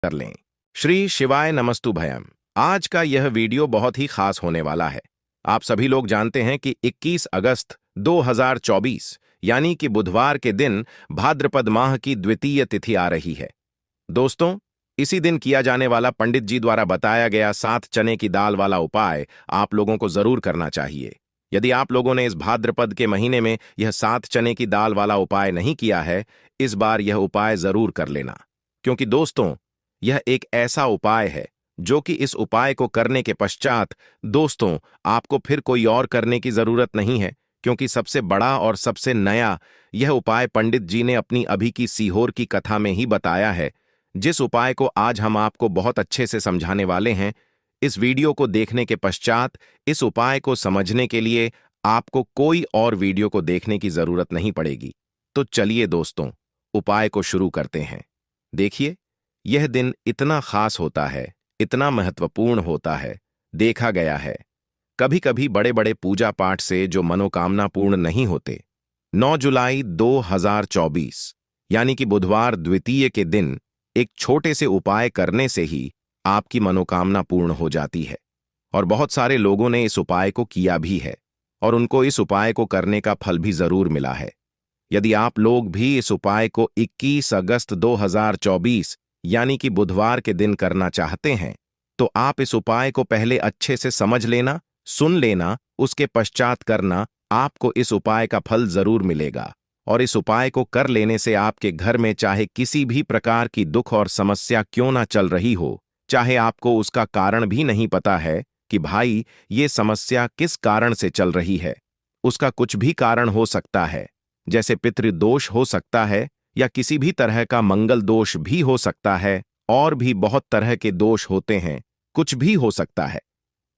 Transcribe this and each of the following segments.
कर लें। श्री शिवाय नमस्तु भयम। आज का यह वीडियो बहुत ही खास होने वाला है। आप सभी लोग जानते हैं कि 21 अगस्त 2024 यानी कि बुधवार के दिन भाद्रपद माह की द्वितीय तिथि आ रही है। दोस्तों, इसी दिन किया जाने वाला पंडित जी द्वारा बताया गया 7 चने की दाल वाला उपाय आप लोगों को जरूर करना चाहिए। यदि आप लोगों ने इस भाद्रपद के महीने में यह 7 चने की दाल वाला उपाय नहीं किया है, इस बार यह उपाय जरूर कर लेना, क्योंकि दोस्तों, यह एक ऐसा उपाय है जो कि इस उपाय को करने के पश्चात दोस्तों आपको फिर कोई और करने की जरूरत नहीं है, क्योंकि सबसे बड़ा और सबसे नया यह उपाय पंडित जी ने अपनी अभी की सीहोर की कथा में ही बताया है, जिस उपाय को आज हम आपको बहुत अच्छे से समझाने वाले हैं। इस वीडियो को देखने के पश्चात इस उपाय को समझने के लिए आपको कोई और वीडियो को देखने की जरूरत नहीं पड़ेगी। तो चलिए दोस्तों, उपाय को शुरू करते हैं। देखिए, यह दिन इतना खास होता है, इतना महत्वपूर्ण होता है। देखा गया है कभी कभी बड़े बड़े पूजा पाठ से जो मनोकामना पूर्ण नहीं होते, 9 जुलाई 2024 यानी कि बुधवार द्वितीय के दिन एक छोटे से उपाय करने से ही आपकी मनोकामना पूर्ण हो जाती है। और बहुत सारे लोगों ने इस उपाय को किया भी है और उनको इस उपाय को करने का फल भी जरूर मिला है। यदि आप लोग भी इस उपाय को 21 अगस्त 2024 यानी कि बुधवार के दिन करना चाहते हैं, तो आप इस उपाय को पहले अच्छे से समझ लेना, सुन लेना, उसके पश्चात करना। आपको इस उपाय का फल जरूर मिलेगा। और इस उपाय को कर लेने से आपके घर में चाहे किसी भी प्रकार की दुख और समस्या क्यों ना चल रही हो, चाहे आपको उसका कारण भी नहीं पता है कि भाई ये समस्या किस कारण से चल रही है, उसका कुछ भी कारण हो सकता है, जैसे पितृदोष हो सकता है या किसी भी तरह का मंगल दोष भी हो सकता है, और भी बहुत तरह के दोष होते हैं, कुछ भी हो सकता है।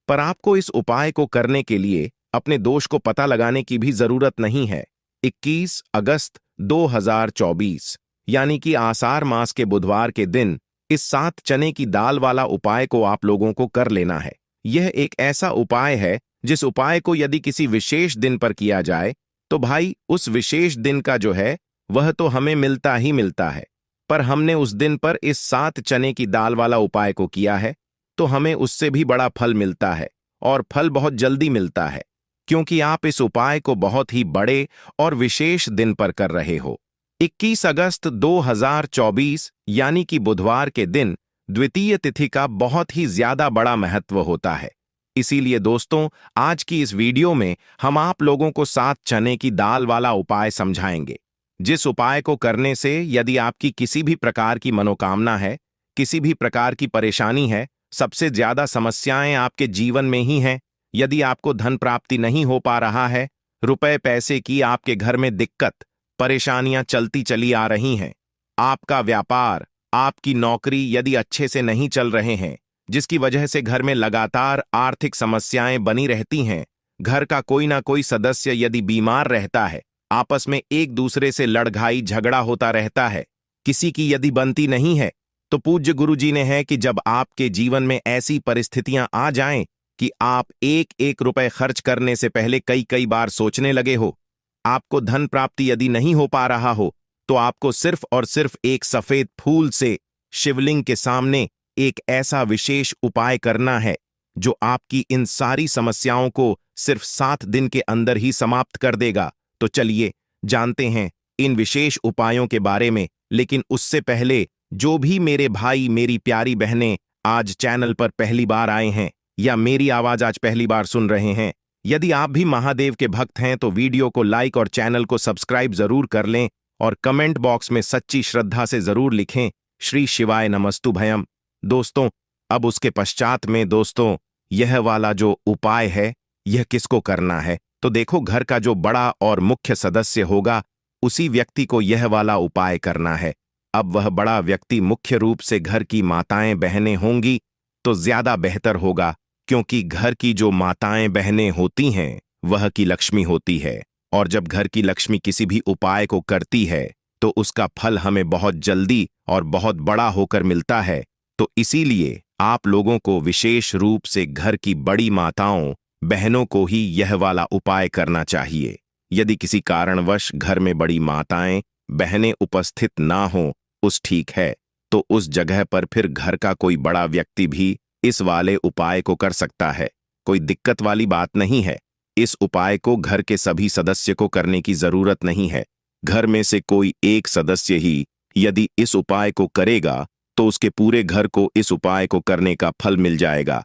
पर आपको इस उपाय को करने के लिए अपने दोष को पता लगाने की भी जरूरत नहीं है। 21 अगस्त 2024 यानी कि आषाढ़ मास के बुधवार के दिन इस 7 चने की दाल वाला उपाय को आप लोगों को कर लेना है। यह एक ऐसा उपाय है जिस उपाय को यदि किसी विशेष दिन पर किया जाए तो भाई उस विशेष दिन का जो है वह तो हमें मिलता ही मिलता है। पर हमने उस दिन पर इस 7 चने की दाल वाला उपाय को किया है तो हमें उससे भी बड़ा फल मिलता है, और फल बहुत जल्दी मिलता है, क्योंकि आप इस उपाय को बहुत ही बड़े और विशेष दिन पर कर रहे हो। 21 अगस्त 2024 यानी कि बुधवार के दिन द्वितीय तिथि का बहुत ही ज्यादा बड़ा महत्व होता है। इसीलिए दोस्तों, आज की इस वीडियो में हम आप लोगों को 7 चने की दाल वाला उपाय समझाएंगे, जिस उपाय को करने से यदि आपकी किसी भी प्रकार की मनोकामना है, किसी भी प्रकार की परेशानी है, सबसे ज्यादा समस्याएं आपके जीवन में ही हैं, यदि आपको धन प्राप्ति नहीं हो पा रहा है, रुपए पैसे की आपके घर में दिक्कत परेशानियां चलती चली आ रही हैं, आपका व्यापार, आपकी नौकरी यदि अच्छे से नहीं चल रहे हैं, जिसकी वजह से घर में लगातार आर्थिक समस्याएं बनी रहती हैं, घर का कोई ना कोई सदस्य यदि बीमार रहता है, आपस में एक दूसरे से लड़घाई झगड़ा होता रहता है, किसी की यदि बनती नहीं है, तो पूज्य गुरु जी ने है कि जब आपके जीवन में ऐसी परिस्थितियां आ जाएं कि आप एक एक रुपए खर्च करने से पहले कई कई बार सोचने लगे हो, आपको धन प्राप्ति यदि नहीं हो पा रहा हो, तो आपको सिर्फ और सिर्फ एक सफेद फूल से शिवलिंग के सामने एक ऐसा विशेष उपाय करना है जो आपकी इन सारी समस्याओं को सिर्फ 7 दिन के अंदर ही समाप्त कर देगा। तो चलिए जानते हैं इन विशेष उपायों के बारे में। लेकिन उससे पहले जो भी मेरे भाई मेरी प्यारी बहनें आज चैनल पर पहली बार आए हैं या मेरी आवाज आज पहली बार सुन रहे हैं, यदि आप भी महादेव के भक्त हैं तो वीडियो को लाइक और चैनल को सब्सक्राइब जरूर कर लें, और कमेंट बॉक्स में सच्ची श्रद्धा से जरूर लिखें श्री शिवाय नमस्तु भयम। दोस्तों, अब उसके पश्चात में दोस्तों यह वाला जो उपाय है यह किसको करना है, तो देखो, घर का जो बड़ा और मुख्य सदस्य होगा उसी व्यक्ति को यह वाला उपाय करना है। अब वह बड़ा व्यक्ति मुख्य रूप से घर की माताएं बहनें होंगी तो ज्यादा बेहतर होगा, क्योंकि घर की जो माताएं बहनें होती हैं वह की लक्ष्मी होती है, और जब घर की लक्ष्मी किसी भी उपाय को करती है तो उसका फल हमें बहुत जल्दी और बहुत बड़ा होकर मिलता है। तो इसीलिए आप लोगों को विशेष रूप से घर की बड़ी माताओं बहनों को ही यह वाला उपाय करना चाहिए। यदि किसी कारणवश घर में बड़ी माताएं बहनें उपस्थित ना हो, उस ठीक है, तो उस जगह पर फिर घर का कोई बड़ा व्यक्ति भी इस वाले उपाय को कर सकता है। कोई दिक्कत वाली बात नहीं है। इस उपाय को घर के सभी सदस्य को करने की जरूरत नहीं है। घर में से कोई एक सदस्य ही यदि इस उपाय को करेगा तो उसके पूरे घर को इस उपाय को करने का फल मिल जाएगा,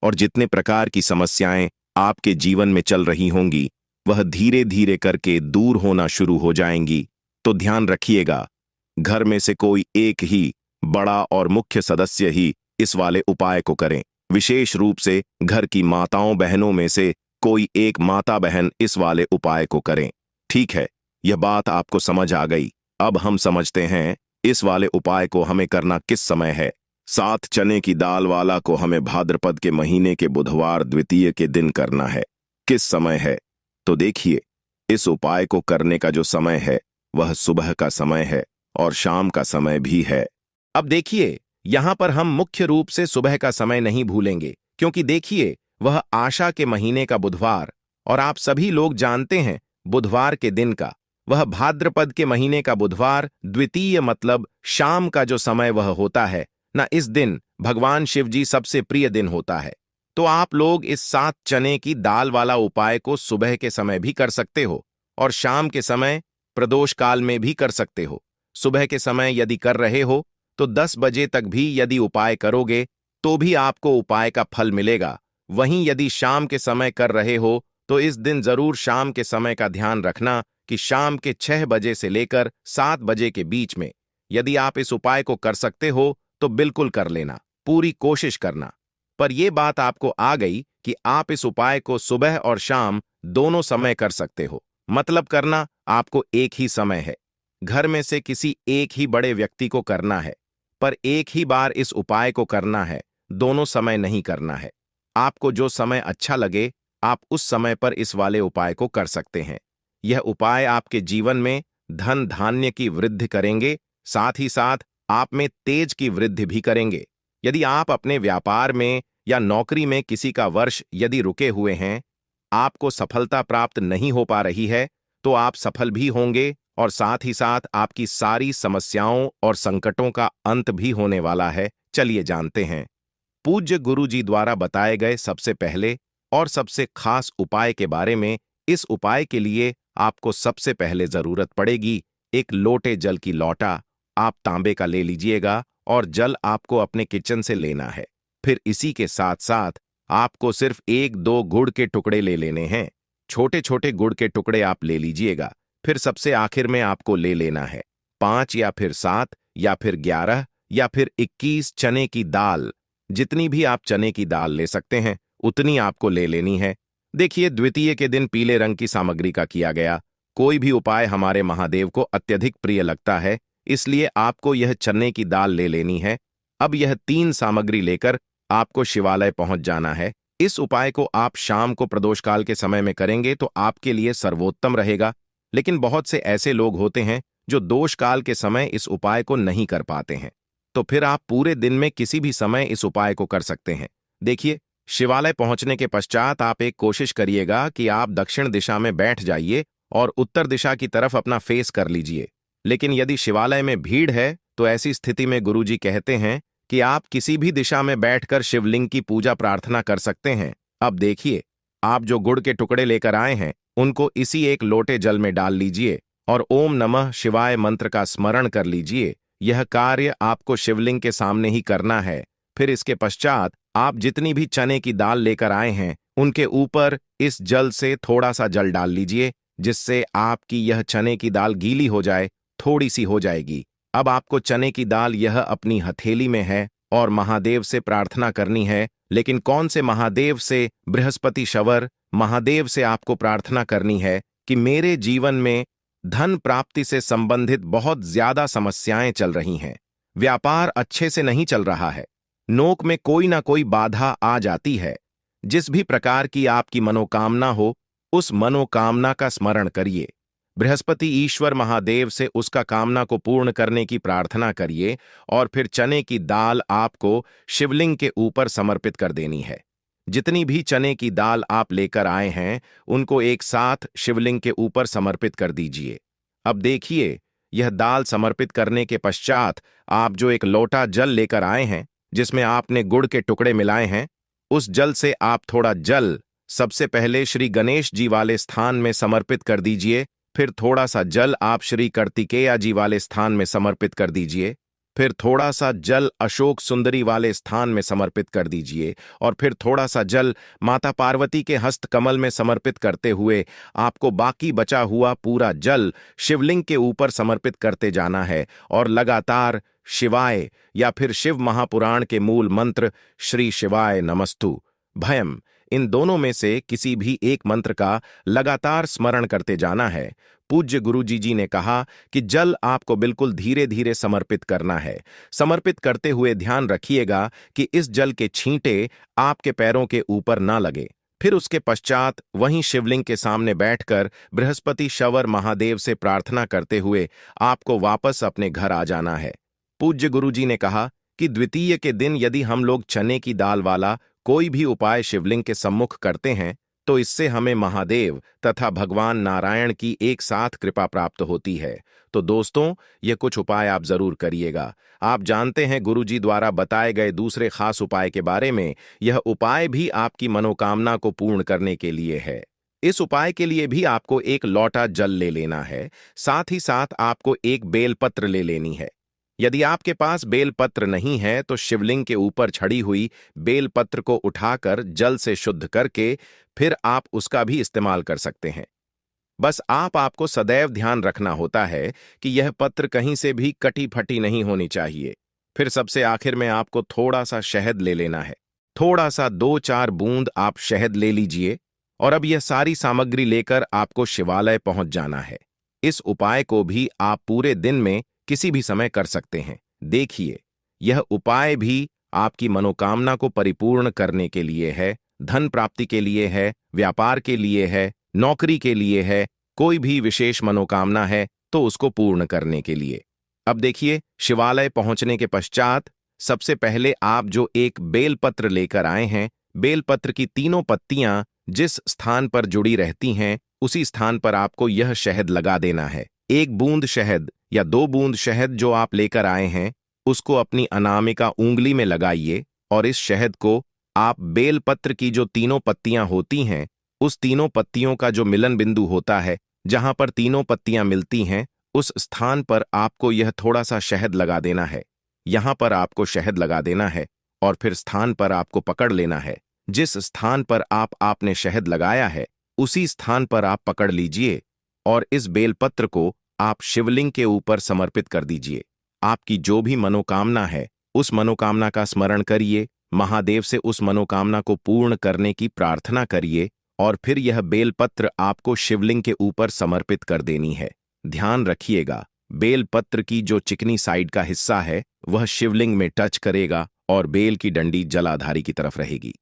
और जितने प्रकार की समस्याएं आपके जीवन में चल रही होंगी वह धीरे धीरे करके दूर होना शुरू हो जाएंगी। तो ध्यान रखिएगा, घर में से कोई एक ही बड़ा और मुख्य सदस्य ही इस वाले उपाय को करें। विशेष रूप से घर की माताओं बहनों में से कोई एक माता बहन इस वाले उपाय को करें। ठीक है, यह बात आपको समझ आ गई। अब हम समझते हैं इस वाले उपाय को हमें करना किस समय है। 7 चने की दाल वाला को हमें भाद्रपद के महीने के बुधवार द्वितीय के दिन करना है। किस समय है? तो देखिए, इस उपाय को करने का जो समय है वह सुबह का समय है और शाम का समय भी है। अब देखिए, यहां पर हम मुख्य रूप से सुबह का समय नहीं भूलेंगे, क्योंकि देखिए वह आशा के महीने का बुधवार, और आप सभी लोग जानते हैं बुधवार के दिन का, वह भाद्रपद के महीने का बुधवार द्वितीय मतलब शाम का जो समय वह होता है ना, इस दिन भगवान शिव जी सबसे प्रिय दिन होता है। तो आप लोग इस 7 चने की दाल वाला उपाय को सुबह के समय भी कर सकते हो और शाम के समय प्रदोष काल में भी कर सकते हो। सुबह के समय यदि कर रहे हो तो 10 बजे तक भी यदि उपाय करोगे तो भी आपको उपाय का फल मिलेगा। वहीं यदि शाम के समय कर रहे हो तो इस दिन जरूर शाम के समय का ध्यान रखना कि शाम के 6 बजे से लेकर 7 बजे के बीच में यदि आप इस उपाय को कर सकते हो तो बिल्कुल कर लेना, पूरी कोशिश करना। पर यह बात आपको आ गई कि आप इस उपाय को सुबह और शाम दोनों समय कर सकते हो, मतलब करना आपको एक ही समय है। घर में से किसी एक ही बड़े व्यक्ति को करना है, पर एक ही बार इस उपाय को करना है, दोनों समय नहीं करना है। आपको जो समय अच्छा लगे आप उस समय पर इस वाले उपाय को कर सकते हैं। यह उपाय आपके जीवन में धन धान्य की वृद्धि करेंगे, साथ ही साथ आप में तेज की वृद्धि भी करेंगे। यदि आप अपने व्यापार में या नौकरी में किसी का वर्ष यदि रुके हुए हैं, आपको सफलता प्राप्त नहीं हो पा रही है, तो आप सफल भी होंगे और साथ ही साथ आपकी सारी समस्याओं और संकटों का अंत भी होने वाला है। चलिए जानते हैं पूज्य गुरु जी द्वारा बताए गए सबसे पहले और सबसे खास उपाय के बारे में। इस उपाय के लिए आपको सबसे पहले जरूरत पड़ेगी एक लोटे जल की लौटा। आप तांबे का ले लीजिएगा और जल आपको अपने किचन से लेना है। फिर इसी के साथ साथ आपको सिर्फ 1-2 गुड़ के टुकड़े ले लेने हैं। छोटे छोटे गुड़ के टुकड़े आप ले लीजिएगा। फिर सबसे आखिर में आपको ले लेना है 5 या फिर 7 या फिर 11 या फिर 21 चने की दाल। जितनी भी आप चने की दाल ले सकते हैं उतनी आपको ले लेनी है। देखिए, द्वितीय के दिन पीले रंग की सामग्री का किया गया कोई भी उपाय हमारे महादेव को अत्यधिक प्रिय लगता है, इसलिए आपको यह चने की दाल ले लेनी है। अब यह 3 सामग्री लेकर आपको शिवालय पहुंच जाना है। इस उपाय को आप शाम को प्रदोष काल के समय में करेंगे तो आपके लिए सर्वोत्तम रहेगा, लेकिन बहुत से ऐसे लोग होते हैं जो दोष काल के समय इस उपाय को नहीं कर पाते हैं, तो फिर आप पूरे दिन में किसी भी समय इस उपाय को कर सकते हैं। देखिए, शिवालय पहुंचने के पश्चात आप एक कोशिश करिएगा कि आप दक्षिण दिशा में बैठ जाइए और उत्तर दिशा की तरफ अपना फेस कर लीजिए। लेकिन यदि शिवालय में भीड़ है तो ऐसी स्थिति में गुरुजी कहते हैं कि आप किसी भी दिशा में बैठकर शिवलिंग की पूजा प्रार्थना कर सकते हैं। अब देखिए, आप जो गुड़ के टुकड़े लेकर आए हैं उनको इसी एक लोटे जल में डाल लीजिए और ओम नमः शिवाय मंत्र का स्मरण कर लीजिए। यह कार्य आपको शिवलिंग के सामने ही करना है। फिर इसके पश्चात आप जितनी भी चने की दाल लेकर आए हैं उनके ऊपर इस जल से थोड़ा सा जल डाल लीजिए, जिससे आपकी यह चने की दाल गीली हो जाए, थोड़ी सी हो जाएगी। अब आपको चने की दाल यह अपनी हथेली में है और महादेव से प्रार्थना करनी है। लेकिन कौन से महादेव से? बृहस्पति शवर महादेव से आपको प्रार्थना करनी है कि मेरे जीवन में धन प्राप्ति से संबंधित बहुत ज्यादा समस्याएं चल रही हैं, व्यापार अच्छे से नहीं चल रहा है, नौकरी में कोई ना कोई बाधा आ जाती है। जिस भी प्रकार की आपकी मनोकामना हो उस मनोकामना का स्मरण करिए। बृहस्पति ईश्वर महादेव से उसका कामना को पूर्ण करने की प्रार्थना करिए और फिर चने की दाल आपको शिवलिंग के ऊपर समर्पित कर देनी है। जितनी भी चने की दाल आप लेकर आए हैं उनको एक साथ शिवलिंग के ऊपर समर्पित कर दीजिए। अब देखिए, यह दाल समर्पित करने के पश्चात आप जो एक लोटा जल लेकर आए हैं, जिसमें आपने गुड़ के टुकड़े मिलाए हैं, उस जल से आप थोड़ा जल सबसे पहले श्री गणेश जी वाले स्थान में समर्पित कर दीजिए। फिर थोड़ा सा जल आप श्री कार्तिकेया जी वाले स्थान में समर्पित कर दीजिए। फिर थोड़ा सा जल अशोक सुंदरी वाले स्थान में समर्पित कर दीजिए। और फिर थोड़ा सा जल माता पार्वती के हस्त कमल में समर्पित करते हुए आपको बाकी बचा हुआ पूरा जल शिवलिंग के ऊपर समर्पित करते जाना है और लगातार शिवाय या फिर शिव महापुराण के मूल मंत्र श्री शिवाय नमस्तु भयम, इन दोनों में से किसी भी एक मंत्र का लगातार स्मरण करते जाना है। पूज्य गुरुजी जी ने कहा कि जल आपको बिल्कुल धीरे धीरे समर्पित करना है। समर्पित करते हुए ध्यान रखिएगा कि इस जल के छींटे आपके पैरों के ऊपर ना लगे। फिर उसके पश्चात वहीं शिवलिंग के सामने बैठकर बृहस्पति शवर महादेव से प्रार्थना करते हुए आपको वापस अपने घर आ जाना है। पूज्य गुरुजी ने कहा कि द्वितीय के दिन यदि हम लोग चने की दाल वाला कोई भी उपाय शिवलिंग के सम्मुख करते हैं तो इससे हमें महादेव तथा भगवान नारायण की एक साथ कृपा प्राप्त होती है। तो दोस्तों, ये कुछ उपाय आप जरूर करिएगा। आप जानते हैं गुरुजी द्वारा बताए गए दूसरे खास उपाय के बारे में। यह उपाय भी आपकी मनोकामना को पूर्ण करने के लिए है। इस उपाय के लिए भी आपको एक लोटा जल ले लेना है। साथ ही साथ आपको एक बेलपत्र ले लेनी है। यदि आपके पास बेलपत्र नहीं है तो शिवलिंग के ऊपर छड़ी हुई बेलपत्र को उठाकर जल से शुद्ध करके फिर आप उसका भी इस्तेमाल कर सकते हैं। बस आपको सदैव ध्यान रखना होता है कि यह पत्र कहीं से भी कटी फटी नहीं होनी चाहिए। फिर सबसे आखिर में आपको थोड़ा सा शहद ले लेना है। थोड़ा सा 2-4 बूंद आप शहद ले लीजिए और अब यह सारी सामग्री लेकर आपको शिवालय पहुंच जाना है। इस उपाय को भी आप पूरे दिन में किसी भी समय कर सकते हैं। देखिए, यह उपाय भी आपकी मनोकामना को परिपूर्ण करने के लिए है, धन प्राप्ति के लिए है, व्यापार के लिए है, नौकरी के लिए है, कोई भी विशेष मनोकामना है तो उसको पूर्ण करने के लिए। अब देखिए, शिवालय पहुंचने के पश्चात सबसे पहले आप जो एक बेलपत्र लेकर आए हैं, बेलपत्र की तीनों पत्तियां जिस स्थान पर जुड़ी रहती हैं उसी स्थान पर आपको यह शहद लगा देना है। 1 बूंद शहद या 2 बूंद शहद जो आप लेकर आए हैं उसको अपनी अनामिका उंगली में लगाइए और इस शहद को आप बेलपत्र की जो तीनों पत्तियां होती हैं उस तीनों पत्तियों का जो मिलन बिंदु होता है, जहां पर तीनों पत्तियां मिलती हैं, उस स्थान पर आपको यह थोड़ा सा शहद लगा देना है। यहां पर आपको शहद लगा देना है और फिर स्थान पर आपको पकड़ लेना है। जिस स्थान पर आपने शहद लगाया है उसी स्थान पर आप पकड़ लीजिए और इस बेलपत्र को आप शिवलिंग के ऊपर समर्पित कर दीजिए। आपकी जो भी मनोकामना है उस मनोकामना का स्मरण करिए, महादेव से उस मनोकामना को पूर्ण करने की प्रार्थना करिए और फिर यह बेलपत्र आपको शिवलिंग के ऊपर समर्पित कर देनी है। ध्यान रखिएगा, बेलपत्र की जो चिकनी साइड का हिस्सा है वह शिवलिंग में टच करेगा और बेल की डंडी जलाधारी की तरफ रहेगी।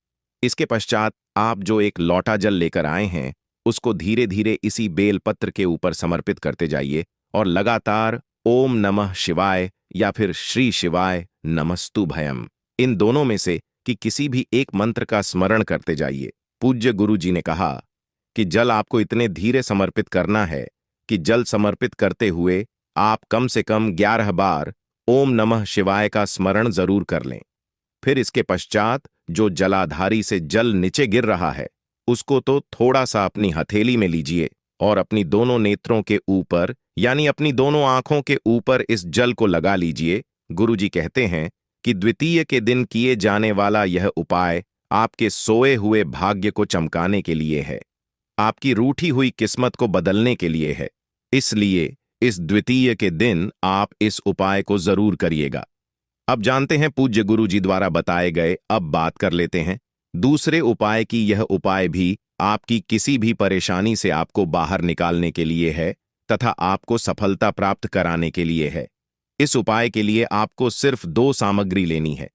इसके पश्चात आप जो एक लोटा जल लेकर आए हैं उसको धीरे धीरे इसी बेलपत्र के ऊपर समर्पित करते जाइए और लगातार ओम नमः शिवाय या फिर श्री शिवाय नमस्तु भयम, इन दोनों में से कि किसी भी एक मंत्र का स्मरण करते जाइए। पूज्य गुरु जी ने कहा कि जल आपको इतने धीरे समर्पित करना है कि जल समर्पित करते हुए आप कम से कम 11 बार ओम नमः शिवाय का स्मरण जरूर कर लें। फिर इसके पश्चात जो जलाधारी से जल नीचे गिर रहा है उसको तो थोड़ा सा अपनी हथेली में लीजिए और अपनी दोनों नेत्रों के ऊपर यानी अपनी दोनों आंखों के ऊपर इस जल को लगा लीजिए। गुरुजी कहते हैं कि द्वितीय के दिन किए जाने वाला यह उपाय आपके सोए हुए भाग्य को चमकाने के लिए है, आपकी रूठी हुई किस्मत को बदलने के लिए है। इसलिए इस द्वितीय के दिन आप इस उपाय को जरूर करिएगा। अब जानते हैं पूज्य गुरुजी द्वारा बताए गए, अब बात कर लेते हैं दूसरे उपाय की। यह उपाय भी आपकी किसी भी परेशानी से आपको बाहर निकालने के लिए है तथा आपको सफलता प्राप्त कराने के लिए है। इस उपाय के लिए आपको सिर्फ 2 सामग्री लेनी है।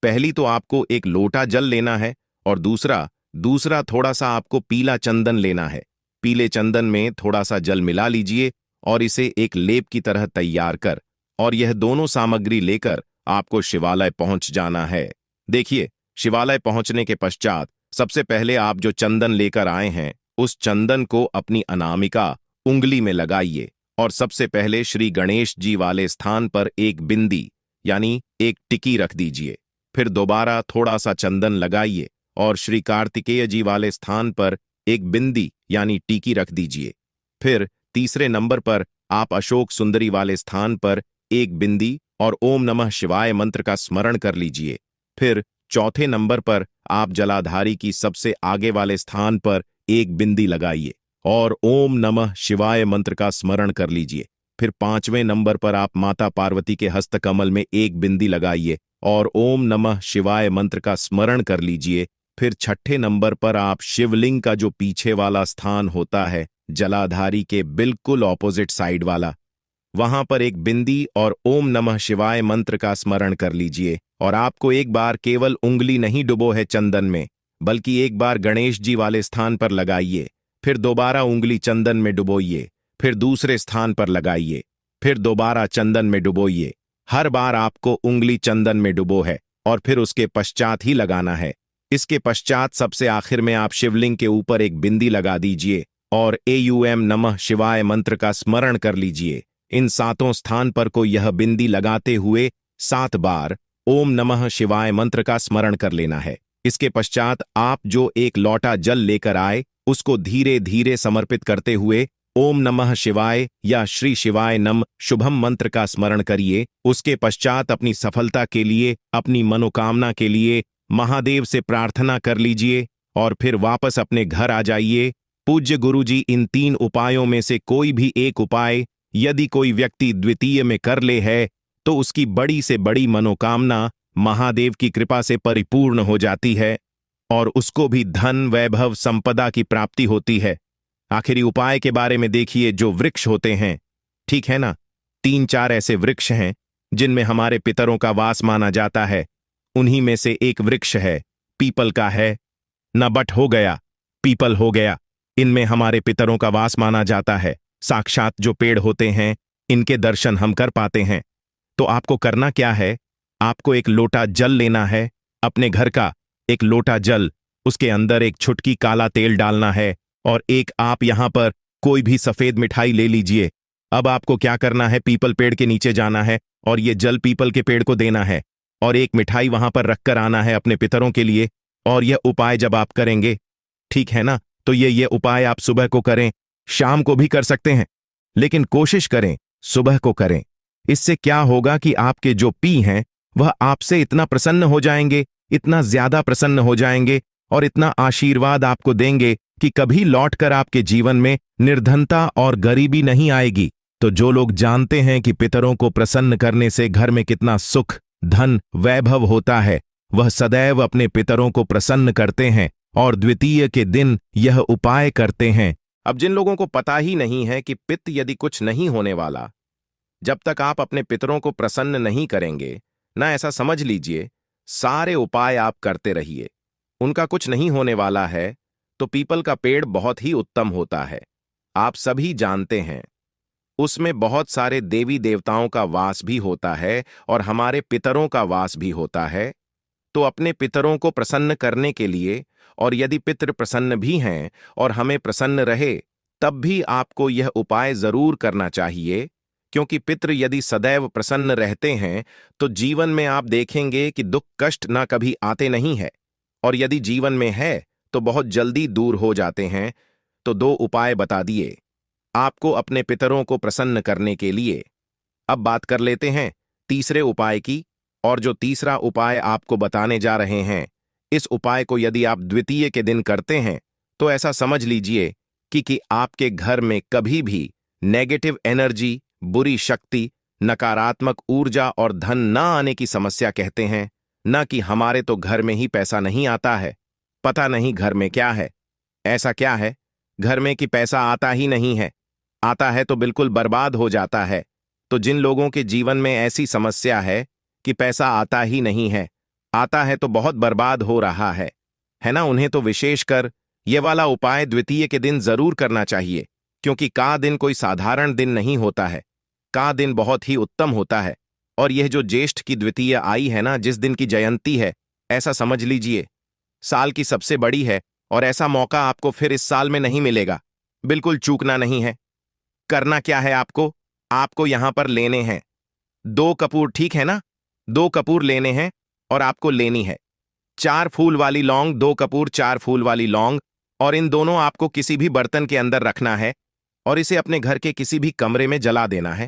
पहली तो आपको एक लोटा जल लेना है और दूसरा थोड़ा सा आपको पीला चंदन लेना है। पीले चंदन में थोड़ा सा जल मिला लीजिए और इसे एक लेप की तरह तैयार कर और यह दोनों सामग्री लेकर आपको शिवालय पहुंच जाना है। देखिए, शिवालय पहुंचने के पश्चात सबसे पहले आप जो चंदन लेकर आए हैं उस चंदन को अपनी अनामिका उंगली में लगाइए और सबसे पहले श्री गणेश जी वाले स्थान पर एक बिंदी यानी एक टिकी रख दीजिए। फिर दोबारा थोड़ा सा चंदन लगाइए और श्री कार्तिकेय जी वाले स्थान पर एक बिंदी यानी टीकी रख दीजिए। फिर तीसरे नंबर पर आप अशोक सुंदरी वाले स्थान पर एक बिंदी और ओम नमः शिवाय मंत्र का स्मरण कर लीजिए। फिर चौथे नंबर पर आप जलाधारी की सबसे आगे वाले स्थान पर एक बिंदी लगाइए और ओम नमः शिवाय मंत्र का स्मरण कर लीजिए। फिर पांचवें नंबर पर आप माता पार्वती के हस्तकमल में एक बिंदी लगाइए और ओम नमः शिवाय मंत्र का स्मरण कर लीजिए। फिर छठे नंबर पर आप शिवलिंग का जो पीछे वाला स्थान होता है जलाधारी के बिल्कुल ऑपोजिट साइड वाला, वहां पर एक बिंदी और ओम नमः शिवाय मंत्र का स्मरण कर लीजिए। और आपको एक बार केवल उंगली नहीं डुबो है चंदन में, बल्कि एक बार गणेश जी वाले स्थान पर लगाइए, फिर दोबारा उंगली चंदन में डुबोइए, फिर दूसरे स्थान पर लगाइए, फिर दोबारा चंदन में डुबोइए। हर बार आपको उंगली चंदन में डुबो है और फिर उसके पश्चात ही लगाना है। इसके पश्चात सबसे आखिर में आप शिवलिंग के ऊपर एक बिंदी लगा दीजिए और एयूएम नमः शिवाय मंत्र का स्मरण कर लीजिए। इन सातों स्थान पर को यह बिंदी लगाते हुए 7 बार ओम नमः शिवाय मंत्र का स्मरण कर लेना है। इसके पश्चात आप जो एक लोटा जल लेकर आए उसको धीरे धीरे समर्पित करते हुए ओम नमः शिवाय या श्री शिवाय नम शुभम मंत्र का स्मरण करिए। उसके पश्चात अपनी सफलता के लिए, अपनी मनोकामना के लिए महादेव से प्रार्थना कर लीजिए और फिर वापस अपने घर आ जाइए। पूज्य गुरुजी इन 3 उपायों में से कोई भी एक उपाय यदि कोई व्यक्ति द्वितीय में कर ले है तो उसकी बड़ी से बड़ी मनोकामना महादेव की कृपा से परिपूर्ण हो जाती है और उसको भी धन वैभव संपदा की प्राप्ति होती है। आखिरी उपाय के बारे में देखिए, जो वृक्ष होते हैं, ठीक है ना, 3-4 ऐसे वृक्ष हैं जिनमें हमारे पितरों का वास माना जाता है। उन्हीं में से एक वृक्ष है पीपल का है। न बट हो गया, पीपल हो गया। इनमें हमारे पितरों का वास माना जाता है। साक्षात जो पेड़ होते हैं इनके दर्शन हम कर पाते हैं। तो आपको करना क्या है, आपको एक लोटा जल लेना है, अपने घर का एक लोटा जल, उसके अंदर एक छुटकी काला तेल डालना है और एक आप यहां पर कोई भी सफेद मिठाई ले लीजिए। अब आपको क्या करना है, पीपल पेड़ के नीचे जाना है और ये जल पीपल के पेड़ को देना है और एक मिठाई वहां पर रखकर आना है अपने पितरों के लिए। और यह उपाय जब आप करेंगे, ठीक है ना, तो ये उपाय आप सुबह को करें, शाम को भी कर सकते हैं, लेकिन कोशिश करें सुबह को करें। इससे क्या होगा कि आपके जो पी हैं वह आपसे इतना प्रसन्न हो जाएंगे, इतना ज्यादा प्रसन्न हो जाएंगे और इतना आशीर्वाद आपको देंगे कि कभी लौटकर आपके जीवन में निर्धनता और गरीबी नहीं आएगी। तो जो लोग जानते हैं कि पितरों को प्रसन्न करने से घर में कितना सुख, धन, वैभव होता है, वह सदैव अपने पितरों को प्रसन्न करते हैं और द्वितीय के दिन यह उपाय करते हैं। अब जिन लोगों को पता ही नहीं है कि पित्त यदि कुछ नहीं होने वाला, जब तक आप अपने पितरों को प्रसन्न नहीं करेंगे ना, ऐसा समझ लीजिए सारे उपाय आप करते रहिए, उनका कुछ नहीं होने वाला है। तो पीपल का पेड़ बहुत ही उत्तम होता है, आप सभी जानते हैं। उसमें बहुत सारे देवी देवताओं का वास भी होता है और हमारे पितरों का वास भी होता है। तो अपने पितरों को प्रसन्न करने के लिए, और यदि पितृ प्रसन्न भी हैं और हमें प्रसन्न रहे, तब भी आपको यह उपाय जरूर करना चाहिए। क्योंकि पितृ यदि सदैव प्रसन्न रहते हैं तो जीवन में आप देखेंगे कि दुख कष्ट ना कभी आते नहीं है, और यदि जीवन में है तो बहुत जल्दी दूर हो जाते हैं। तो 2 उपाय बता दिए आपको अपने पितरों को प्रसन्न करने के लिए। अब बात कर लेते हैं तीसरे उपाय की, और जो तीसरा उपाय आपको बताने जा रहे हैं, इस उपाय को यदि आप द्वितीय के दिन करते हैं तो ऐसा समझ लीजिए कि आपके घर में कभी भी नेगेटिव एनर्जी, बुरी शक्ति, नकारात्मक ऊर्जा और धन ना आने की समस्या कहते हैं। न कि हमारे तो घर में ही पैसा नहीं आता है, पता नहीं घर में क्या है। ऐसा क्या है घर में कि पैसा आता ही नहीं है, आता है तो बिल्कुल बर्बाद हो जाता है। तो जिन लोगों के जीवन में ऐसी समस्या है कि पैसा आता ही नहीं है, आता है तो बहुत बर्बाद हो रहा है ना, उन्हें तो विशेषकर ये वाला उपाय द्वितीय के दिन जरूर करना चाहिए। क्योंकि का दिन कोई साधारण दिन नहीं होता है, का दिन बहुत ही उत्तम होता है। और यह जो ज्येष्ठ की द्वितीय आई है ना, जिस दिन की जयंती है, ऐसा समझ लीजिए साल की सबसे बड़ी है और ऐसा मौका आपको फिर इस साल में नहीं मिलेगा, बिल्कुल चूकना नहीं है। करना क्या है आपको? आपको यहां पर लेने हैं 2 कपूर, ठीक है ना? 2 कपूर लेने हैं और आपको लेनी है 4 फूल वाली लौंग, 2 कपूर 4 फूल वाली लौंग। और इन दोनों आपको किसी भी बर्तन के अंदर रखना है और इसे अपने घर के किसी भी कमरे में जला देना है।